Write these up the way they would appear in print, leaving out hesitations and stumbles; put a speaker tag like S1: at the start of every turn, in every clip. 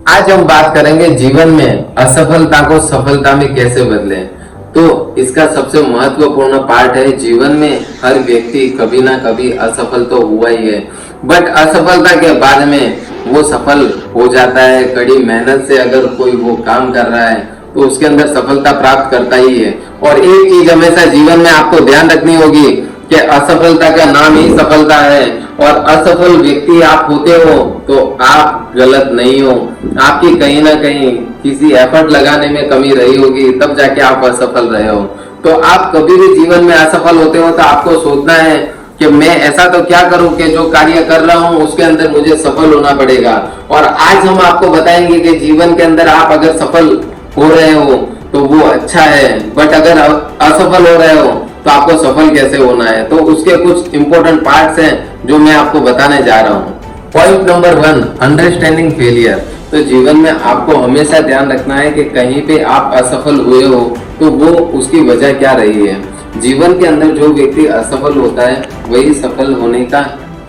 S1: आज हम बात करेंगे जीवन में असफलता को सफलता में कैसे बदलें। तो इसका सबसे महत्वपूर्ण पार्ट है, जीवन में हर व्यक्ति कभी ना कभी असफल तो हुआ ही है, बट असफलता के बाद में वो सफल हो जाता है। कड़ी मेहनत से अगर कोई वो काम कर रहा है तो उसके अंदर सफलता प्राप्त करता ही है। और एक चीज हमेशा जीवन में आपको ध्यान रखनी होगी कि असफलता का नाम ही सफलता है, और असफल व्यक्ति आप होते हो तो आप गलत नहीं हो। आपकी कहीं ना कहीं किसी एफर्ट लगाने में कमी रही होगी, तब जाके आप असफल रहे हो। तो आप कभी भी जीवन में असफल होते हो तो आपको सोचना है कि मैं ऐसा तो क्या करूं कि जो कार्य कर रहा हूं उसके अंदर मुझे सफल होना पड़ेगा। और आज हम आपको बताएंगे कि जीवन के अंदर आप अगर सफल हो रहे हो तो वो अच्छा है, बट अगर असफल हो रहे हो तो आपको सफल कैसे होना है। तो उसके कुछ इंपॉर्टेंट पार्ट्स हैं जो मैं आपको बताने जा रहा हूँ। Point number 1, understanding failure. तो जीवन में आपको हमेशा ध्यान रखना है कि कहीं पे आप असफल हुए हो तो वो उसकी वजह क्या रही है। जीवन के अंदर जो व्यक्ति असफल होता है वही सफल होने का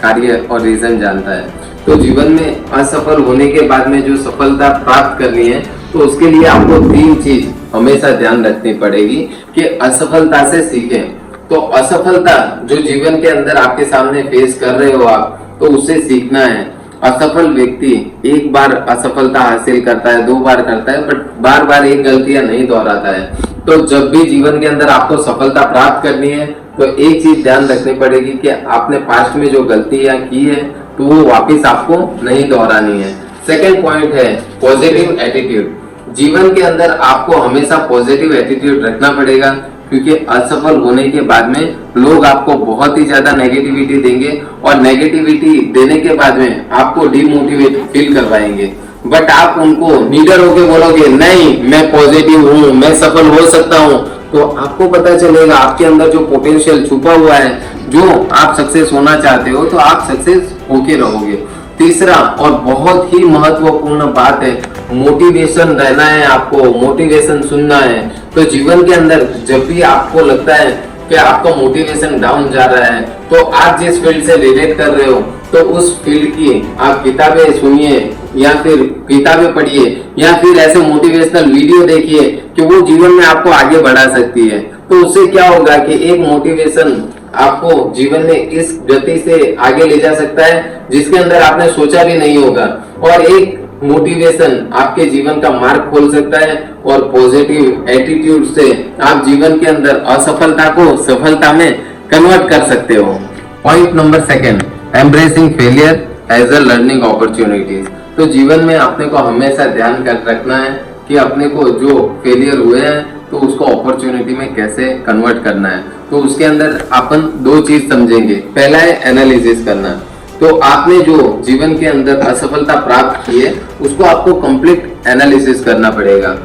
S1: कार्य और रीजन जानता है। तो जीवन में असफल होने के बाद में जो सफलता प्राप्त करनी है तो उसके लिए आपको 3 चीज हमेशा ध्यान रखनी पड़ेगी कि असफलता से सीखें। तो असफलता जो जीवन के अंदर आपके सामने फेस कर रहे हो आप, तो उससे सीखना है। असफल व्यक्ति एक बार असफलता हासिल करता है, 2 बार करता है, बट बार बार एक गलतियां नहीं दोहराता है। तो जब भी जीवन के अंदर आपको सफलता प्राप्त करनी है तो एक चीज ध्यान रखनी पड़ेगी कि आपने पास्ट में जो गलतियां की है तो वो वापिस आपको नहीं दोहरानी है। सेकेंड पॉइंट है पॉजिटिव एटीट्यूड। जीवन के अंदर आपको हमेशा पॉजिटिव एटीट्यूड रखना पड़ेगा, क्योंकि असफल होने के बाद में लोग आपको बहुत ही ज्यादा नेगेटिविटी देंगे और नेगेटिविटी देने के बाद में आपको डिमोटिवेट फील करवाएंगे। बट आप उनको नीडर होके बोलोगे नहीं मैं पॉजिटिव हूँ, मैं सफल हो सकता हूँ, तो आपको पता चलेगा आपके अंदर जो पोटेंशियल छुपा हुआ है, जो आप सक्सेस होना चाहते हो तो आप सक्सेस होके रहोगे। तीसरा और बहुत ही महत्वपूर्ण बात है, मोटिवेशन रहना है, आपको मोटिवेशन सुनना है। तो जीवन के अंदर जब भी आपको लगता है कि आपका मोटिवेशन डाउन जा रहा है तो आप जिस फील्ड से रिलेट कर रहे हो तो उस फील्ड की आप किताबें सुनिए या फिर किताबें पढ़िए या फिर ऐसे मोटिवेशनल वीडियो देखिए कि वो जीवन में आपको आगे बढ़ा सकती है। तो उससे क्या होगा कि एक मोटिवेशन आपको जीवन में इस गति से आगे ले जा सकता है जिसके अंदर आपने सोचा भी नहीं होगा, और एक मोटिवेशन आपके जीवन का मार्ग खोल सकता है। और पॉजिटिव एटीट्यूड से आप जीवन के अंदर असफलता को सफलता में कन्वर्ट कर सकते हो। Point number 2, embracing failure as a learning opportunities. तो जीवन में अपने को हमेशा ध्यान कर रखना है कि अपने को जो फेलियर हुए हैं तो उसको अपॉर्चुनिटी में कैसे कन्वर्ट करना है। तो उसके अंदर अपन 2 चीज समझेंगे। पहला है एनालिसिस करना। तो आपने जो जीवन के अंदर असफलता प्राप्त की है उसको आपको कंप्लीट एनालिसिस करना पड़ेगा।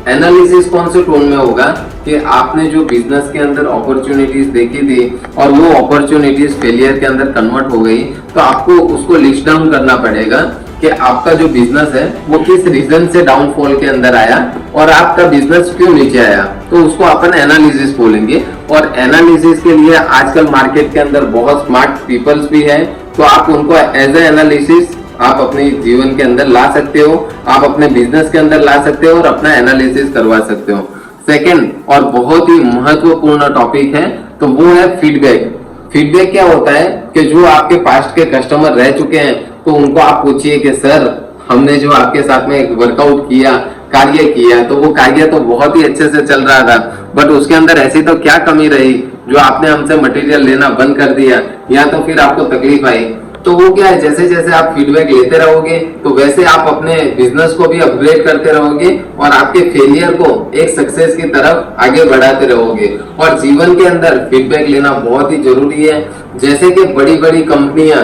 S1: एनालिसिस कौन से टोन में होगा कि आपने जो बिजनेस के अंदर अपॉर्चुनिटीज देखी थी और वो अपॉर्चुनिटीज फेलियर के अंदर कन्वर्ट हो गई, तो आपको उसको लिस्ट डाउन करना पड़ेगा कि आपका जो बिजनेस है वो किस रीजन से डाउनफॉल के अंदर आया और आपका बिजनेस क्यों नीचे आया। तो उसको अपन एनालिसिस बोलेंगे। और एनालिसिस के लिए आजकल मार्केट के अंदर बहुत स्मार्ट पीपल्स भी हैं, तो आप उनको एज ए एनालिसिस आप अपने जीवन के अंदर ला सकते हो, आप अपने बिजनेस के अंदर ला सकते हो और अपना एनालिसिस करवा सकते हो। सेकंड और बहुत ही महत्वपूर्ण टॉपिक है तो वो है फीडबैक। फीडबैक क्या होता है कि जो आपके पास्ट के कस्टमर रह चुके हैं तो उनको आप पूछिए कि सर हमने जो आपके साथ में एक वर्कआउट किया, कार्य किया, तो वो कार्य तो बहुत ही अच्छे से चल रहा था, बट उसके अंदर ऐसी तो क्या कमी रही जो आपने हमसे मटेरियल लेना बंद कर दिया या तो फिर आपको तकलीफ आई। तो वो क्या है, जैसे जैसे आप फीडबैक लेते रहोगे तो वैसे आप अपने बिजनेस को भी अपग्रेड करते रहोगे और आपके फेलियर को एक सक्सेस की तरफ आगे बढ़ाते रहोगे। और जीवन के अंदर फीडबैक लेना बहुत ही जरूरी है। जैसे कि बड़ी बड़ी कंपनियां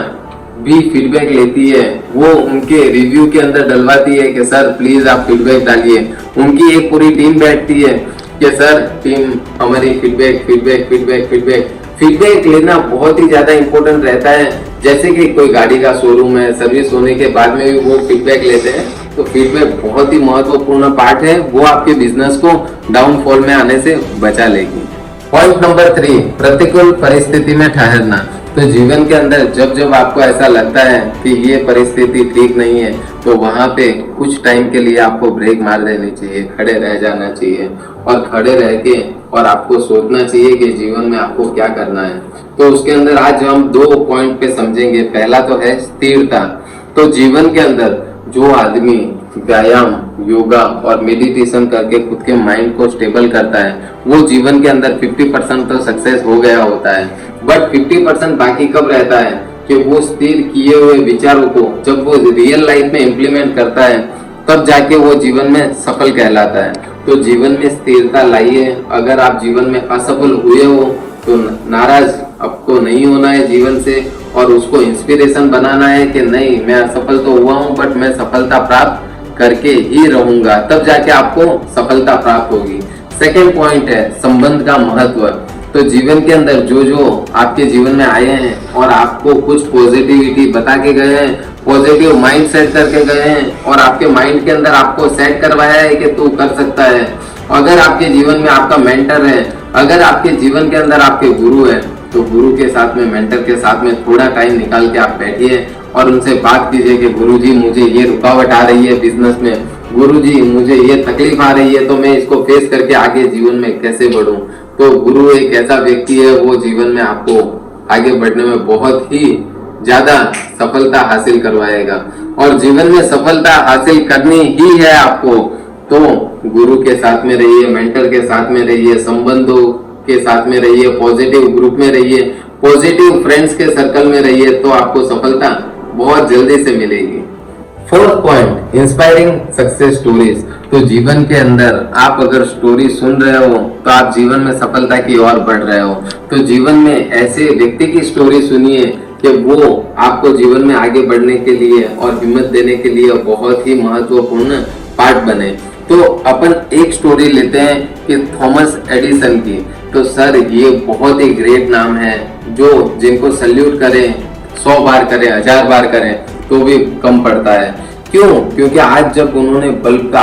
S1: भी फीडबैक लेती है, वो उनके रिव्यू के अंदर डलवाती है कि सर प्लीज आप फीडबैक डालिए। उनकी एक पूरी टीम बैठती है कि सर टीम हमारी feedback feedback feedback feedback feedback लेना बहुत ही ज्यादा इंपॉर्टेंट रहता है। जैसे कि कोई गाड़ी का शोरूम है, सर्विस होने के बाद में भी वो फीडबैक लेते हैं, तो फीडबैक बहुत ही महत्वपूर्ण पार्ट है, वो आपके बिजनेस को डाउनफॉल में आने से बचा लेगी। पॉइंट नंबर 3, प्रतिकूल परिस्थिति में ठहरना। तो जीवन के अंदर जब जब आपको ऐसा लगता है कि ये परिस्थिति ठीक नहीं है, तो वहां पे कुछ टाइम के लिए आपको ब्रेक मार देनी चाहिए, खड़े रह जाना चाहिए और खड़े रह के और आपको सोचना चाहिए कि जीवन में आपको क्या करना है। तो उसके अंदर आज हम 2 पॉइंट पे समझेंगे। पहला तो है स्थिरता। तो जीवन के अंदर जो आदमी व्यायाम, योगा और मेडिटेशन करके खुद के माइंड को स्टेबल करता है, वो जीवन के अंदर 50% तो सक्सेस हो गया होता है। बट 50% बाकी कब रहता है कि वो स्थिर किए हुए विचारों को जब वो रियल लाइफ में इम्प्लीमेंट करता है, तब जाके वो जीवन में सफल कहलाता है। तो जीवन में स्थिरता लाइए। अगर आप जीवन में असफल हुए हो तो नाराज आपको नहीं होना है जीवन से, और उसको इंस्पिरेशन बनाना है कि नहीं, मैं असफल तो हुआ हूँ बट मैं सफलता प्राप्त करके ही रहूंगा, तब जाके आपको सफलता प्राप्त होगी। सेकेंड पॉइंट है संबंध का महत्व। तो जीवन के अंदर जो जो आपके जीवन में आए हैं और आपको कुछ पॉजिटिविटी बता के गए हैं, पॉजिटिव माइंड सेट करके गए हैं और आपके माइंड के अंदर आपको सेट करवाया है कि तू कर सकता है। अगर आपके जीवन में आपका मेंटर है, अगर आपके जीवन के अंदर आपके गुरु है, तो गुरु के साथ में, मेंटर के साथ में थोड़ा टाइम निकाल के आप बैठिए और उनसे बात कीजिए कि गुरुजी मुझे ये रुकावट आ रही है बिजनेस में, गुरुजी मुझे ये तकलीफ आ रही है, तो मैं इसको फेस करके आगे जीवन में कैसे बढ़ूं। तो गुरु एक ऐसा व्यक्ति है, वो जीवन में आपको आगे बढ़ने में बहुत ही ज्यादा सफलता हासिल करवाएगा। और जीवन में सफलता हासिल करनी ही है आपको, तो गुरु के साथ में रहिए, मेंटर के साथ में रहिए, संबंधों के साथ में रहिए, पॉजिटिव ग्रुप में रहिए, पॉजिटिव फ्रेंड्स के सर्कल में रहिए, तो आपको सफलता बहुत जल्दी से मिलेगी। Fourth point, inspiring success stories. तो जीवन के अंदर आप अगर स्टोरी सुन रहे हो तो आप जीवन में सफलता की ओर बढ़ रहे हो। तो जीवन में ऐसे व्यक्ति की स्टोरी सुनिए कि वो आपको जीवन में आगे बढ़ने के लिए और हिम्मत देने के लिए बहुत ही महत्वपूर्ण पार्ट बने। तो अपन एक स्टोरी लेते हैं कि थॉमस एडिसन की। तो सर ये बहुत ही ग्रेट नाम है, जो जिनको सल्यूट करें, 100 बार करें, 1000 बार करें तो भी कम पड़ता है। क्यों? क्योंकि आज जब उन्होंने बल्ब का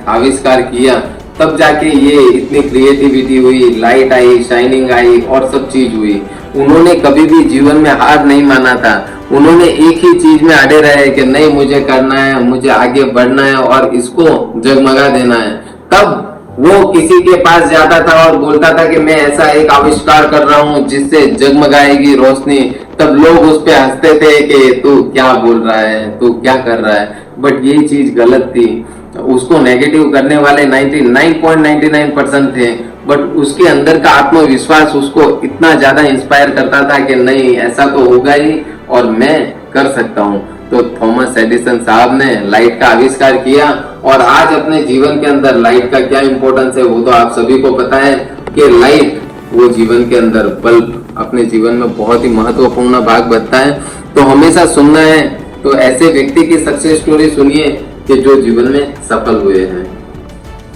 S1: आविष्कार किया, तब जाके ये इतनी क्रिएटिविटी हुई, लाइट आई, शाइनिंग आई और सब चीज हुई। उन्होंने कभी भी जीवन में हार नहीं माना था। उन्होंने एक ही चीज में अड़े रहे कि नहीं, मुझे करना है, मुझे आगे बढ़ना है और इसको जगमगा देना है। तब वो किसी के पास जाता था और बोलता था कि मैं ऐसा एक आविष्कार कर रहा हूँ जिससे जगमगाएगी रोशनी। तब लोग उस पे हंसते थे कि तू क्या बोल रहा है, तू क्या कर रहा है। बट ये चीज गलत थी। उसको नेगेटिव करने वाले 99.99% थे, बट उसके अंदर का आत्मविश्वास उसको इतना ज्यादा इंस्पायर करता था कि नहीं, ऐसा तो होगा ही और मैं कर सकता हूँ। तो थॉमस एडिसन साहब ने लाइट का आविष्कार किया और आज अपने जीवन के अंदर लाइट का क्या इंपॉर्टेंस है वो तो आप सभी को पता है कि लाइट वो जीवन के अंदर, बल्ब अपने जीवन में बहुत ही महत्वपूर्ण भाग बनता है। तो हमेशा सुनना है तो ऐसे व्यक्ति की सक्सेस स्टोरी सुनिए कि जो जीवन में सफल हुए हैं।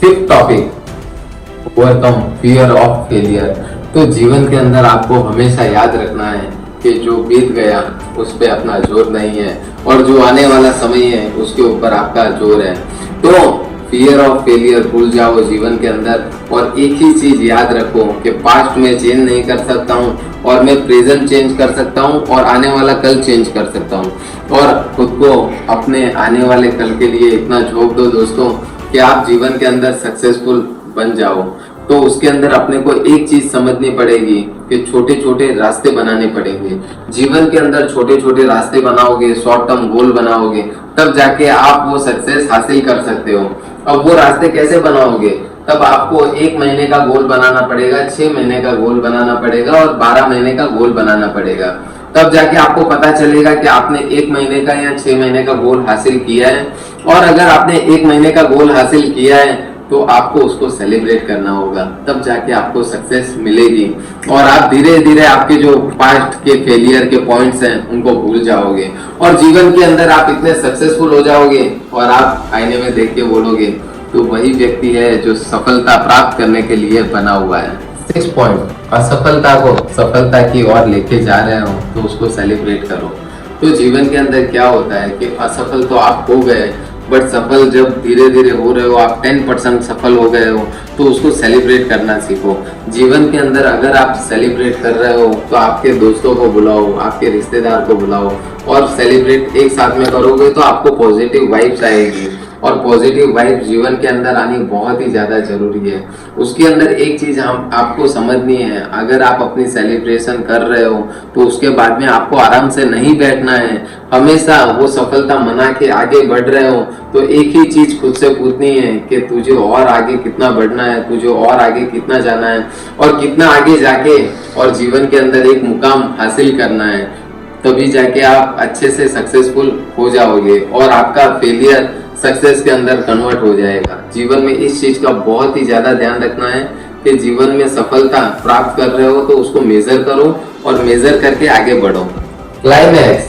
S1: Fifth topic, overcome fear of failure. तो जीवन के अंदर आपको हमेशा याद रखना है कि जो बीत गया उस पे अपना जोर नहीं है और जो आने वाला समय है उसके ऊपर आपका जोर है। तो फियर ऑफ फेलियर भूल जाओ जीवन के अंदर और एक ही चीज याद रखो कि पास्ट में चेंज नहीं कर सकता हूँ और मैं प्रेजेंट चेंज कर सकता हूँ और आने वाला कल चेंज कर सकता हूँ। और खुद को अपने आने वाले कल के लिए इतना झोंक दो दोस्तों कि आप जीवन के अंदर सक्सेसफुल बन जाओ। तो उसके अंदर अपने को एक चीज समझनी पड़ेगी कि छोटे छोटे रास्ते बनाने पड़ेंगे। जीवन के अंदर छोटे छोटे रास्ते बनाओगे, शॉर्ट टर्म गोल बनाओगे, तब जाके आप वो सक्सेस हासिल कर सकते हो। अब वो रास्ते कैसे बनाओगे? तब आपको 1 महीने का गोल बनाना पड़ेगा, 6 महीने का गोल बनाना पड़ेगा और 12 महीने का गोल बनाना पड़ेगा। तब जाके आपको पता चलेगा कि आपने 1 महीने का या 6 महीने का गोल हासिल किया है। और अगर आपने 1 महीने का गोल हासिल किया है तो आपको उसको सेलिब्रेट करना होगा, तब जाके आपको सक्सेस मिलेगी और आप धीरे धीरे आपके जो पास्ट के फेलियर के पॉइंट्स हैं उनको भूल जाओगे और जीवन के अंदर आप इतने सक्सेसफुल हो जाओगे और आप आईने में देख के बोलोगे तो वही व्यक्ति है जो सफलता प्राप्त करने के लिए बना हुआ है। 6 पॉइंट, असफलता को सफलता की ओर लेके जा रहे हो तो उसको सेलिब्रेट करो। तो जीवन के अंदर क्या होता है कि असफल तो आप हो गए, बट सफल जब धीरे धीरे हो रहे हो, आप 10% सफल हो गए हो, तो उसको सेलिब्रेट करना सीखो। जीवन के अंदर अगर आप सेलिब्रेट कर रहे हो तो आपके दोस्तों को बुलाओ, आपके रिश्तेदार को बुलाओ और सेलिब्रेट एक साथ में करोगे तो आपको पॉजिटिव वाइब्स आएगी। और पॉजिटिव वाइब जीवन के अंदर आनी बहुत ही ज्यादा जरूरी है। उसके अंदर एक चीज हम आपको समझनी है, अगर आप अपनी सेलिब्रेशन कर रहे हो तो उसके बाद में आपको आराम से नहीं बैठना है। हमेशा वो सफलता मना के आगे बढ़ रहे हो तो एक ही चीज खुद से पूछनी है कि तुझे और आगे कितना बढ़ना है, तुझे और आगे कितना जाना है और कितना आगे जाके और जीवन के अंदर एक मुकाम हासिल करना है। तभी जाके आप अच्छे से सक्सेसफुल हो जाओगे और आपका फेलियर सक्सेस के अंदर कन्वर्ट हो जाएगा। जीवन में इस चीज का बहुत ही ज्यादा ध्यान रखना है कि जीवन में सफलता प्राप्त कर रहे हो तो उसको मेजर करो और मेजर करके आगे बढ़ो। क्लाइमैक्स,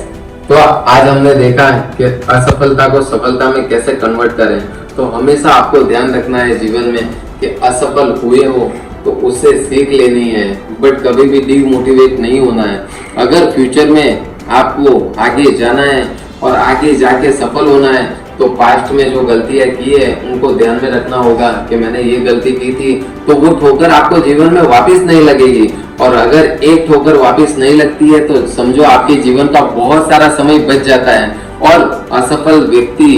S1: तो आज हमने देखा कि असफलता को सफलता में कैसे कन्वर्ट करें। तो हमेशा आपको ध्यान रखना है जीवन में कि असफल हुए हो तो उससे सीख लेनी है, बट कभी भी डिमोटिवेट नहीं होना है। अगर फ्यूचर में आपको आगे जाना है और आगे जाके सफल होना है तो पास्ट में जो गलतियां की है उनको ध्यान में रखना होगा कि मैंने ये गलती की थी, तो वो ठोकर आपको जीवन में वापस नहीं लगेगी। और अगर एक ठोकर वापस नहीं लगती है तो समझो आपके जीवन का बहुत सारा समय बच जाता है। और असफल व्यक्ति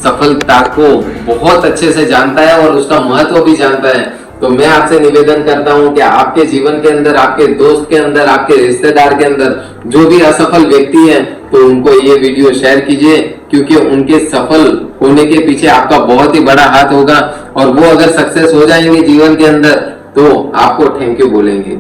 S1: सफलता को बहुत अच्छे से जानता है और उसका महत्व भी जानता है। तो मैं आपसे निवेदन करता हूं कि आपके जीवन के अंदर, आपके दोस्त के अंदर, आपके रिश्तेदार के अंदर जो भी असफल व्यक्ति है तो उनको ये वीडियो शेयर कीजिए, क्योंकि उनके सफल होने के पीछे आपका बहुत ही बड़ा हाथ होगा और वो अगर सक्सेस हो जाएंगे जीवन के अंदर तो आपको थैंक यू बोलेंगे।